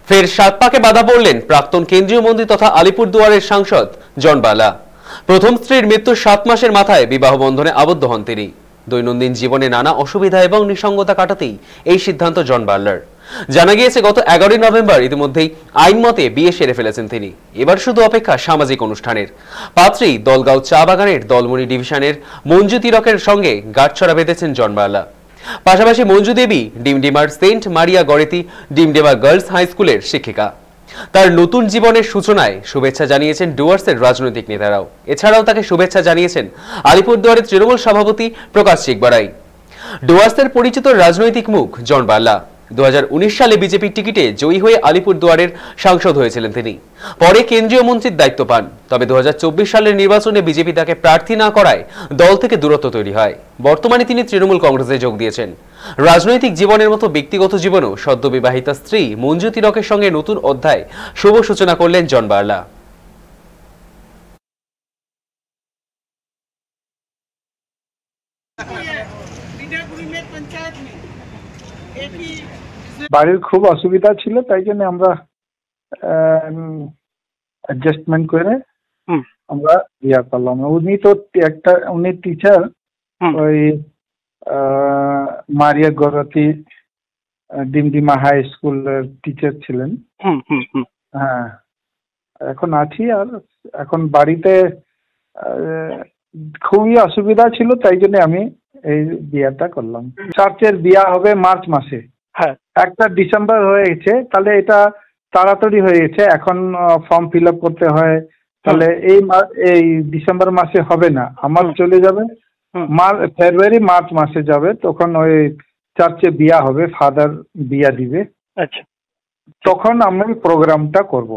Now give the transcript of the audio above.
ফের সাত পাকে বাধা পড়লেন প্রাক্তন কেন্দ্রীয় মন্ত্রী তথা আলিপুরদুয়ারের সাংসদ জন বার্লা। প্রথম স্ত্রীর মৃত্যুর 7 মাসের মাথায় বিবাহ বন্ধনে আবদ্ধ হন তিনি। দৈনন্দিন জীবনে নানা অসুবিধা এবং নিঃসঙ্গতা কাটাতেই এই সিদ্ধান্ত জন বার্লার। জানা গিয়েছে গত 11 নভেম্বর ইতিমধ্যেই আইন মতে বিয়ে সেরে ফেলেছেন তিনি। এবার শুধু অপেক্ষা সামাজিক অনুষ্ঠানের। পাত্রী দলগাঁও চা বাগানের দলমনি ডিভিশনের মঞ্জু তিলকের সঙ্গে গাঁটছড়া বেঁধেছেন জন বার্লা। পাশাপাশি মঞ্জু দেবী ডিমডিমার সেন্ট মারিয়া গড়েতি ডিমডিমা গার্লস হাই স্কুলের শিক্ষিকা। তার নতুন জীবনের সূচনায় শুভেচ্ছা জানিয়েছেন ডুয়ার্সের রাজনৈতিক নেতারাও। এছাড়াও তাকে শুভেচ্ছা জানিয়েছেন আলিপুরদুয়ারের তৃণমূল সভাপতি প্রকাশ চিকবারাই। ডুয়ার্সের পরিচিত রাজনৈতিক মুখ জন বার্লা 2019 সালে বিজেপির টিকিটে জয়ী হয়ে আলিপুরদুয়ারের সাংসদ হয়েছিলেন তিনি। পরে কেন্দ্রীয় মন্ত্রীর দায়িত্ব পান। তবে 2024 সালের নির্বাচনে বিজেপি তাকে প্রার্থী না করায় দল থেকে দূরত্ব তৈরি হয়। বর্তমানে তিনি তৃণমূল কংগ্রেসে যোগ দিয়েছেন। রাজনৈতিক জীবনের মতো ব্যক্তিগত জীবনেও সদ্য বিবাহিতা স্ত্রী মঞ্জু তিলকের সঙ্গে নতুন অধ্যায় শুভ সূচনা করলেন জন বার্লা। বাড়ির খুব অসুবিধা ছিল, তাই জন্য আমরা অ্যাডজাস্টমেন্ট করে আমরা ইয়া করলাম। উনি টিচার, ওই মারিয়া গড়তি ডিমডিমা হাই স্কুলের টিচার ছিলেন। হ্যাঁ, এখন আছি। আর এখন বাড়িতে খুবই অসুবিধা ছিল, তাই জন্য আমি এই বিয়াটা করলাম। চার্চের বিয়া হবে মার্চ মাসে। হ্যাঁ, 1 ডিসেম্বর হয়ে গেছে, তাহলে এটা তাড়াতাড়ি হয়ে গেছে। এখন ফর্ম ফিল আপ করতে হয়, তাহলে এই ডিসেম্বর মাসে হবে না, আমার চলে যাবে ফেব্রুয়ারি মার্চ মাসে যাবে। তখন ওই চার্চে বিয়া হবে, ফাদার বিয়া দিবে। আচ্ছা, তখন আমি প্রোগ্রামটা করব।